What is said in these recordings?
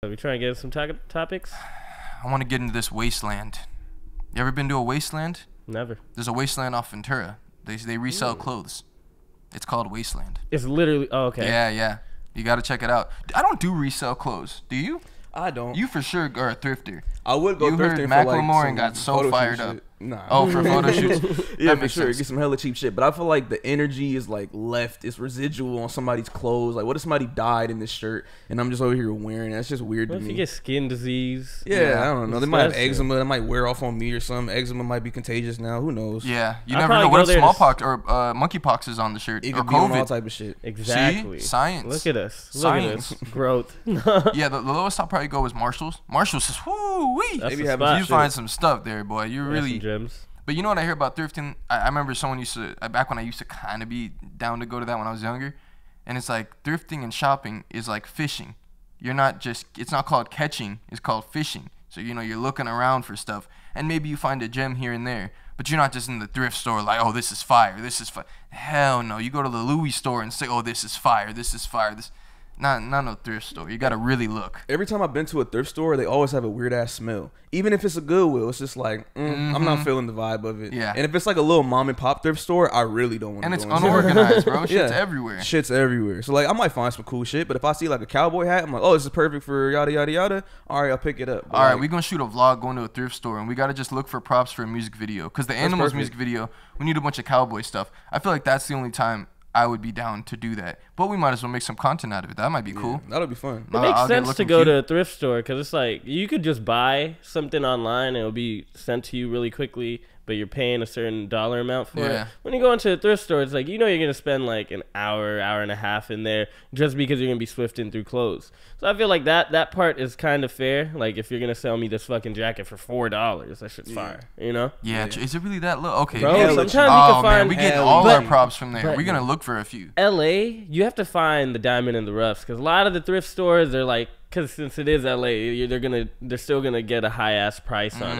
Are we trying to get some topics? I want to get into this Wasteland. You ever been to a Wasteland? Never. There's a Wasteland off Ventura. They resell clothes. It's called Wasteland. It's literally, oh, okay. Yeah. You got to check it out. I don't do resell clothes. Do you? I don't. You for sure are a thrifter. I would go you thrifting heard for like Macklemore and got so fired up. Nah. Oh, for photo shoots? Yeah, That for makes sure. sense. Get some hella cheap shit. But I feel like the energy is like left. It's residual on somebody's clothes. Like, what if somebody died in this shirt and I'm just over here wearing it? That's just weird What to if me. you get skin disease? Yeah, I don't know. They might have Disgusting. eczema. That might wear off on me or something. Eczema might be contagious now. Who knows? Yeah, you I'll never know. probably What go if there to smallpox or monkeypox is on the shirt? It Or could be on all COVID? type of shit. Exactly. See? Science. Look at us. Science. Look at us. Growth. Yeah, the lowest I'll probably go is Marshall's. Marshall's is whoo-wee. That's Maybe the have spot. You find some stuff there, boy. You Yeah, really... some gems. But you know what I hear about thrifting? I remember someone used to, back when I used to kind of be down to go to that when I was younger. And it's like thrifting and shopping is like fishing. You're not just, it's not called catching, it's called fishing. So, you know, you're looking around for stuff. And maybe you find a gem here and there. But you're not just in the thrift store like, oh, this is fire, this is fire. Hell no. You go to the Louis store and say, oh, this is fire, this is fire. Not no thrift store. You got to really look. Every time I've been to a thrift store, they always have a weird ass smell. Even if it's a Goodwill, it's just like, I'm not feeling the vibe of it. Yeah. And if it's like a little mom and pop thrift store, I really don't want to And go it's in there. unorganized, bro. Shit's Yeah. everywhere. Shit's everywhere. So like I might find some cool shit, but if I see like a cowboy hat, I'm like, oh, this is perfect for yada yada yada. All right, I'll pick it up. But All right, like, we're going to shoot a vlog going to a thrift store, and we got to just look for props for a music video. Because the Animals perfect. music video, we need a bunch of cowboy stuff. I feel like that's the only time I would be down to do that. But we might as well make some content out of it. That might be cool. that'll be fun. It makes I'll get sense to looking go cute. to a thrift store because it's like you could just buy something online and it'll be sent to you really quickly, but you're paying a certain dollar amount for Yeah. it. When you go into a thrift store, it's like you know you're gonna spend like an hour and a half in there just because you're gonna be swifting through clothes. So I feel like that part is kind of fair. Like if you're gonna sell me this fucking jacket for $4, that shit's fire. You know? Yeah, is it really that low? Okay. Bro, yeah. sometimes you Oh, can man, find we get hell all but- our props from there. but- We're going to look for a few. LA, you have to find the diamond in the roughs because a lot of the thrift stores they're like, because since it is LA, they're still gonna get a high ass price on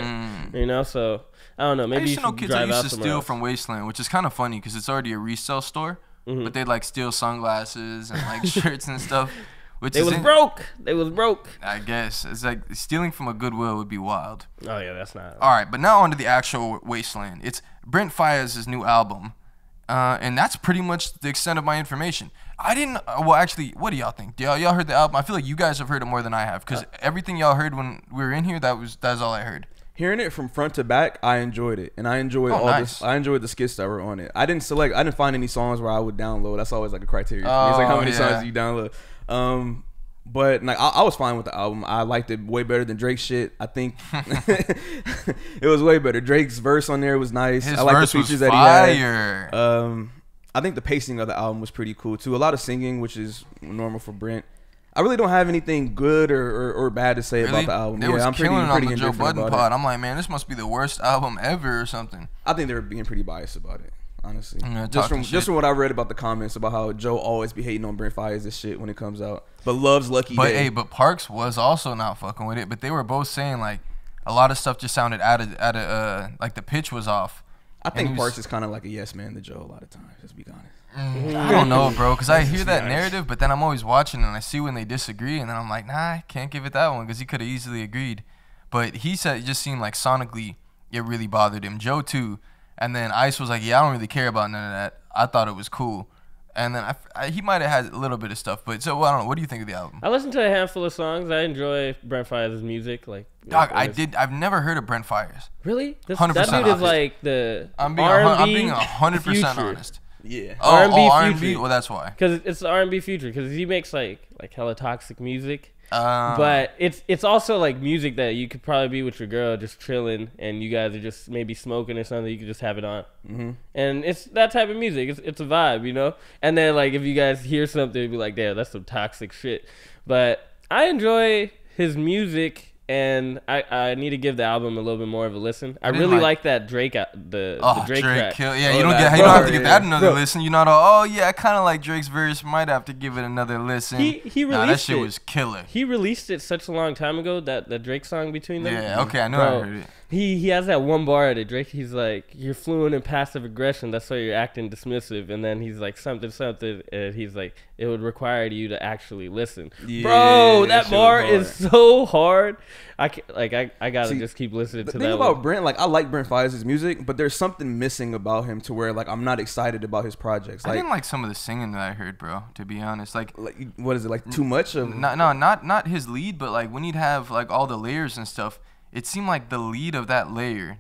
it, you know. So I don't know. I Maybe used you to know should kids that drive used out to somewhere steal else. from Wasteland, which is kind of funny because it's already a resale store. But they like steal sunglasses and like shirts and stuff. Which They is was in- broke. They was broke. I guess. It's like stealing from a Goodwill would be wild. Oh yeah, that's not. All right, but now on to the actual Wasteland. It's Brent Faiyaz's new album, and that's pretty much the extent of my information. I didn't. Well, actually, what do y'all think? Y'all heard the album? I feel like you guys have heard it more than I have, because everything y'all heard when we were in here, that's all I heard. Hearing it from front to back, I enjoyed it, and I enjoyed nice. I enjoyed the skits that were on it. I didn't find any songs where I would download. That's always like a criteria. For me. It's like how many songs do you download. But like I was fine with the album. I liked it way better than Drake's shit. I think it was way better. Drake's verse on there was nice. His I like the verse was features that fire. he had. I think the pacing of the album was pretty cool too. A lot of singing, which is normal for Brent. I really don't have anything good or bad to say about the album. They was I'm killing it on the Joe indifferent Budden about pod. it. I'm like, man, this must be the worst album ever or something. I think they were being pretty biased about it, honestly. Yeah, just talking from what I read about the comments about how Joe always be hating on Brent Faiyaz this shit when it comes out, but loves Lucky But Day. hey, but Parks was also not fucking with it. But they were both saying like a lot of stuff just sounded out of like the pitch was off. I think he was- Parks is kind of like a yes man to Joe a lot of times. Let's be honest. I don't know, bro, because I hear that narrative, but then I'm always watching and I see when they disagree, and then I'm like, nah, I can't give it that one because he could have easily agreed. But he said it just seemed like sonically it really bothered him. Joe too, and then Ice was like, yeah, I don't really care about none of that. I thought it was cool, and then he might have had a little bit of stuff. But so I don't know. What do you think of the album? I listened to a handful of songs. I enjoy Brent Faiyaz's music. Like, Dog, I've never heard of Brent Faiyaz. Really? 100% That dude is honest. like the I'm being R&B 100% future. honest. Yeah. R&B R&B. future. Well, that's why. Because it's the R&B future. Because he makes like hella toxic music. Uh, But it's also like music that you could probably be with your girl just chilling and you guys are just maybe smoking or something. You could just have it on. And it's that type of music. It's a vibe, you know? And then like if you guys hear something, you'd be like, damn, that's some toxic shit. But I enjoy his music and I need to give the album a little bit more of a listen. I really like that Drake the Drake track. Yeah, you don't have to give that another listen. You know, I kind of like Drake's verse. Might have to give it another listen. He released that shit was killer. He released it such a long time ago, that Drake song between them. Yeah, okay, I know. I heard it. He has that one bar at it. Drake, he's like, you're fluent in passive aggression. That's why you're acting dismissive. And then he's like, something. And he's like, it would require you to actually listen. Yeah, bro, that bar is so hard. I gotta just keep listening to that. The thing about Brent, like, I like Brent Faiyaz's music, but there's something missing about him to where, like, I'm not excited about his projects. Like, I didn't like some of the singing that I heard, bro, to be honest. Like what is it, like, too much of? Not his lead, but, like, when he'd have, like, all the layers and stuff, it seemed like the lead of that layer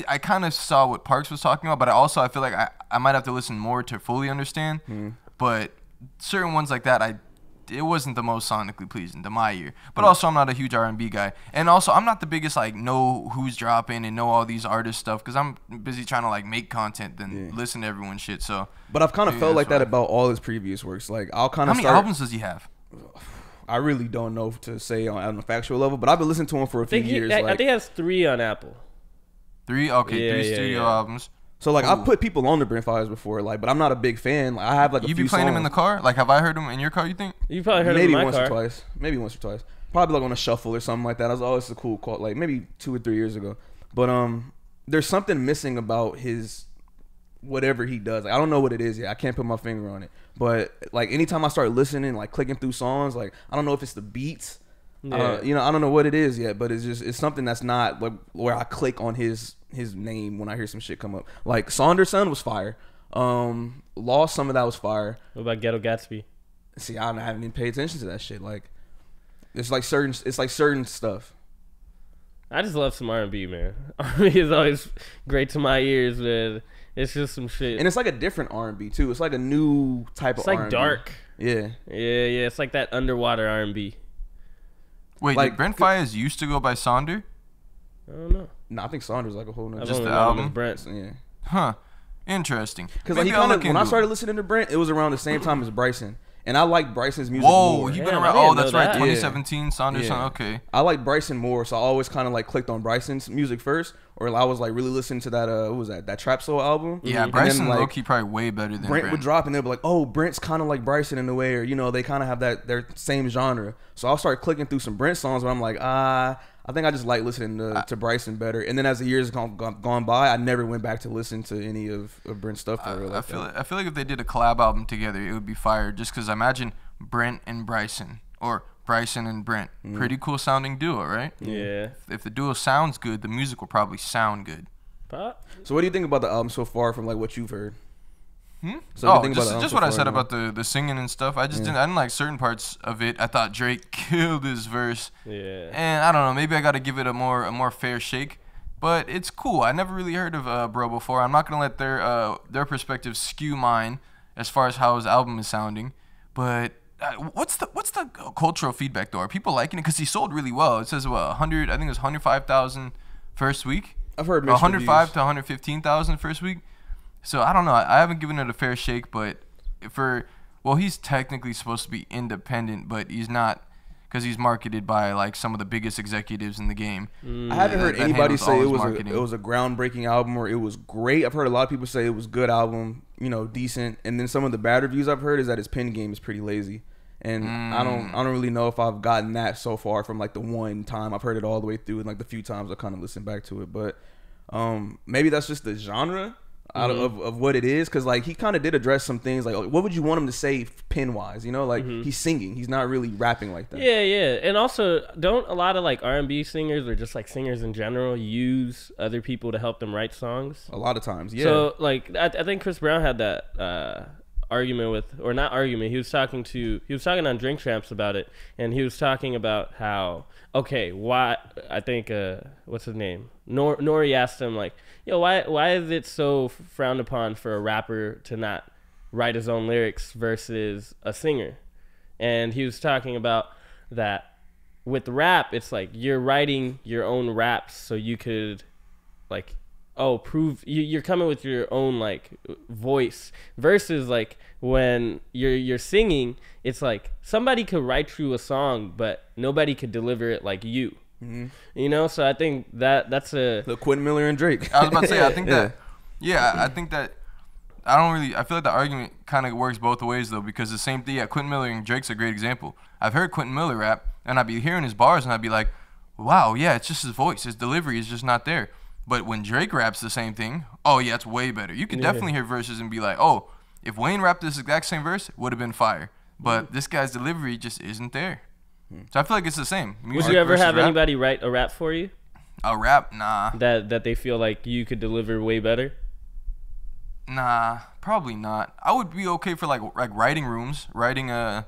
I kind of saw what Parks was talking about, but I feel like I might have to listen more to fully understand. But certain ones like that, it wasn't the most sonically pleasing to my ear. But also, I'm not a huge R&B guy, and also I'm not the biggest like know who's dropping and know all these artist stuff because I'm busy trying to like make content than listen to everyone's shit. So, but I've kind of felt like that about all his previous works. Like I'll kind of how many albums does he have? I really don't know to say on a factual level, but I've been listening to him for a few years. I think he has 3 on Apple. 3? Okay, 3 studio albums. So like I've put people on the Brent Faiyaz before, like, but I'm not a big fan. Like I have like a few songs. You be playing him in the car? Like have I heard him in your car? You think? You probably heard him in my once car. or twice. Maybe once or twice. Probably like on a shuffle or something like that. I was always a cool call, like maybe 2 or 3 years ago. But there's something missing about his whatever he does. Like, I don't know what it is yet. I can't put my finger on it. But like anytime I start listening, like clicking through songs, like I don't know if it's the beats. I don't know what it is yet, but it's something that's not like where I click on his name when I hear some shit come up. Like Saunderson was fire. Lost, some of that was fire. What about Ghetto Gatsby? See, I haven't even paid attention to that shit. Like it's like certain stuff. I just love some R&B, man. R&B is always great to my ears, man. It's just some shit. And it's like a different R&B too. It's like a new type of R&B. It's like dark. Yeah. Yeah. It's like that underwater R&B. Wait, like, did Brent Faiyaz used to go by Sonder? I don't know. No, I think Saunders like a whole nother. Just the album? Brent. Yeah. Huh. Interesting. Because like, when I started listening to Brent, it was around the same time as Bryson. And I like Bryson's music more. You've been around. Oh, that's right. 2017, Saunders. Yeah. Okay. I like Bryson more, so I always kind of like clicked on Bryson's music first, or I was like really listening to that. What was that Trap Soul album? Yeah, Bryson then, like, low-key probably way better than Brent would drop, and they'd be like, "Oh, Brent's kind of like Bryson in a way," or they kind of have their same genre. So I'll start clicking through some Brent songs, but I'm like, I think I just like listening to Bryson better. And then as the years gone by, I never went back to listen to any of Brent's stuff. I feel like if they did a collab album together, it would be fire. Just because imagine Brent and Bryson, or Bryson and Brent. Pretty cool sounding duo, right? Yeah. If the duo sounds good, the music will probably sound good. So what do you think about the album so far from like what you've heard? So just what I said about the singing and stuff. I didn't like certain parts of it. I thought Drake killed his verse. Yeah. And I don't know, maybe I got to give it a more fair shake. But it's cool. I never really heard of Bro before. I'm not gonna let their perspective skew mine as far as how his album is sounding. But what's the cultural feedback though? Are people liking it? Because he sold really well. It says 100. I think it was 105,000 first week. I've heard mixed 105 to 115,000 first week. So I don't know. I haven't given it a fair shake, but he's technically supposed to be independent, but he's not because he's marketed by like some of the biggest executives in the game. I haven't heard anybody say it was a groundbreaking album or it was great. I've heard a lot of people say it was a good album, decent. And then some of the bad reviews I've heard is that his pen game is pretty lazy. And I don't really know if I've gotten that so far from like the one time I've heard it all the way through and like the few times I kind of listened back to it. But maybe that's just the genre of what it is, because like he kind of did address some things like what would you want him to say pen wise, he's singing, he's not really rapping like that. Yeah. And also, don't a lot of like R&B singers or just like singers in general use other people to help them write songs? A lot of times, yeah. So like I think Chris Brown had that argument with, or not argument, he was talking on Drink Champs about it, and he was talking about how, why, I think what's his name, Nori asked him like, why is it so frowned upon for a rapper to not write his own lyrics versus a singer? And he was talking about that with rap, it's like you're writing your own raps so you could like prove you're coming with your own like voice, versus like when you're singing, it's like somebody could write you a song but nobody could deliver it like you. You know, so I think that's a the Quentin Miller and Drake. I was about to say, I think that, I think that, I feel like the argument kind of works both ways though, because the same thing, Quentin Miller and Drake's a great example. I've heard Quentin Miller rap, and I'd be hearing his bars, and I'd be like, wow, yeah, it's just his voice, his delivery is just not there. But when Drake raps the same thing, oh yeah, it's way better. You can definitely hear verses and be like, oh, if Wayne rapped this exact same verse, it would have been fire. But this guy's delivery just isn't there. So I feel like it's the same. Would you ever have anybody write a rap for you? A rap? Nah. That they feel like you could deliver way better? Nah, probably not. I would be okay for like writing rooms, writing when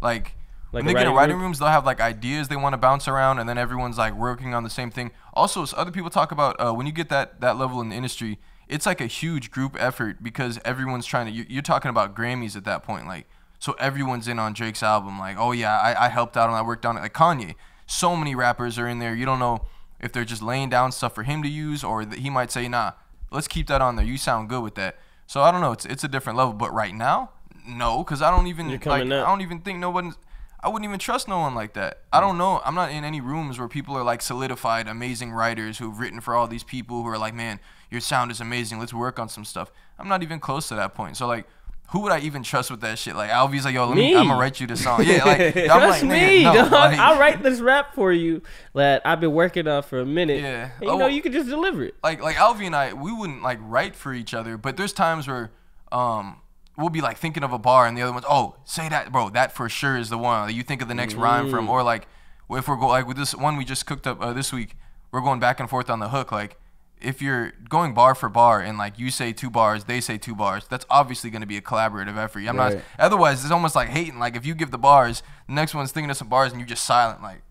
they get in writing rooms, they'll have like ideas they want to bounce around, and then everyone's like working on the same thing. Also, so other people talk about when you get that level in the industry, it's like a huge group effort because everyone's trying to. You're talking about Grammys at that point, like. So everyone's in on Drake's album, like, oh yeah, I helped out and I worked on it. Like Kanye, so many rappers are in there. You don't know if they're just laying down stuff for him to use, or that he might say, nah, let's keep that on there. You sound good with that. So I don't know. It's a different level. But right now, no, because I don't even think I wouldn't even trust no one like that. I don't know. I'm not in any rooms where people are like solidified, amazing writers who've written for all these people who are like, man, your sound is amazing. Let's work on some stuff. I'm not even close to that point. So like, who would I even trust with that shit? Like, Alvy's like, yo, I'm gonna write you the song. Yeah, like, I'm trust like, me, no, dog. like, I'll write this rap for you that I've been working on for a minute. Yeah. And, you know, you can just deliver it. Like Alvy and I, we wouldn't like write for each other, but there's times where we'll be like thinking of a bar and the other one's, oh, say that, bro. That for sure is the one. Like, you think of the next rhyme from, or like, if we're like with this one we just cooked up this week, we're going back and forth on the hook, like. If you're going bar for bar and like you say 2 bars, they say 2 bars, that's obviously going to be a collaborative effort. I'm not. Otherwise, it's almost like hating. Like if you give the bars, the next one's thinking of some bars and you're just silent. Like,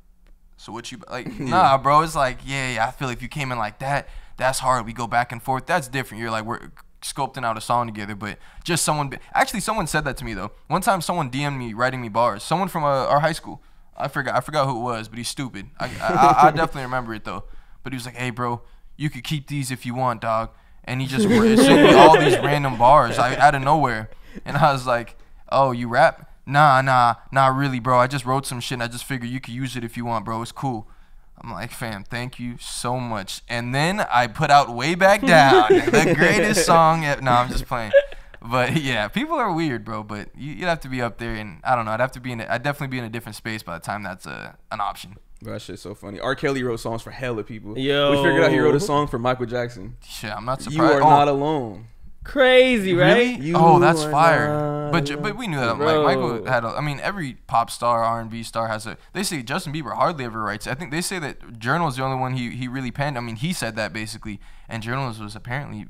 so what you like? Nah, bro. It's like yeah. I feel if you came in like that, that's hard. We go back and forth. That's different. You're like we're sculpting out a song together. But just someone. Actually, someone said that to me though. One time, someone DM'd me writing me bars. Someone from our high school. I forgot who it was, but he's stupid. I definitely remember it though. But he was like, hey, bro. You could keep these if you want, dog. And he just sent me all these random bars out of nowhere. And I was like, oh, you rap? Nah, not really, bro. I just wrote some shit and I just figured you could use it if you want, bro. It's cool. I'm like, fam, thank you so much. And then I put out Way Back Down, the greatest song ever. No, I'm just playing. But yeah, people are weird, bro. But you'd have to be up there, and I don't know. I'd definitely be in a different space by the time that's an option. Bro, that shit's so funny. R. Kelly wrote songs for hella people. Yo. We figured out he wrote a song for Michael Jackson. Shit, I'm not surprised. You are not alone. Crazy, right? Really? Oh, that's fire. But we knew that. Like, Michael had every pop star, R&B star has a. They say Justin Bieber hardly ever writes. I think they say that Journal is the only one he really penned. I mean, he said that basically. And Journals was apparently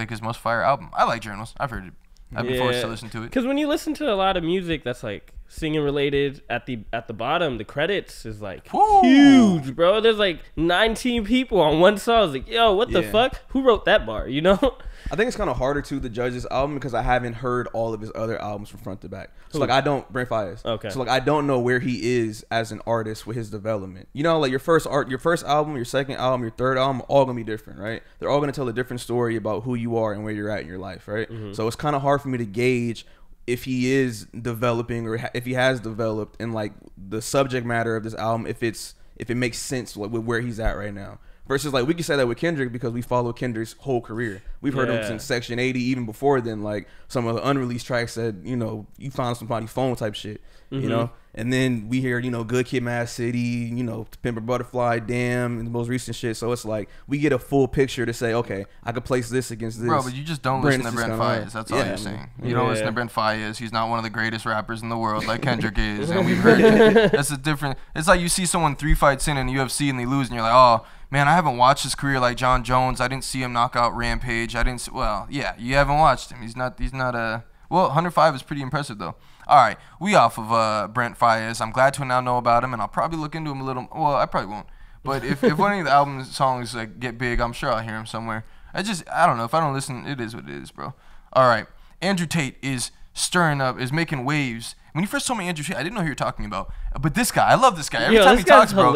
his most fire album. I like Journals. I've heard it. I've been forced to listen to it. Because when you listen to a lot of music that's like singing related, at the bottom, the credits is like huge, bro. There's like 19 people on one song. It's like, yo, what the fuck? Who wrote that bar? You know? I think it's kind of harder to judge this album because I haven't heard all of his other albums from front to back. So like I don't Brent Faiyaz. Okay. So like I don't know where he is as an artist with his development. You know, like your first album, your second album, your third album, all gonna be different, right? They're all gonna tell a different story about who you are and where you're at in your life, right? So it's kind of hard for me to gauge if he is developing or if he has developed in like the subject matter of this album, if it makes sense like with where he's at right now. Versus like we can say that with Kendrick because we follow Kendrick's whole career. We've heard him since Section 80, even before then. Like some of the unreleased tracks that you found somebody's phone type shit, you know. And then we hear Good Kid, Mad City, To Pimp a Butterfly, Damn, and the most recent shit. So it's like we get a full picture to say, okay, I could place this against this. Bro, but you just don't listen to Brent Faiyaz. That's all you're saying. You don't listen to Brent Faiyaz. He's not one of the greatest rappers in the world like Kendrick is, and we've heard it. That's a different. It's like you see someone 3 fights in the UFC and they lose, and you're like, oh. Man, I haven't watched his career like John Jones. I didn't see him knock out Rampage. You haven't watched him. He's not well, 105 is pretty impressive though. All right, we off of Brent Faiyaz. I'm glad to now know about him, and I'll probably look into him a little. Well, I probably won't. But if one of the album songs get big, I'm sure I'll hear him somewhere. I don't know. If I don't listen, it is what it is, bro. All right, Andrew Tate is is making waves. When you first told me Andrew Tate, I didn't know who you were talking about. But this guy, I love this guy. Every time he talks, bro.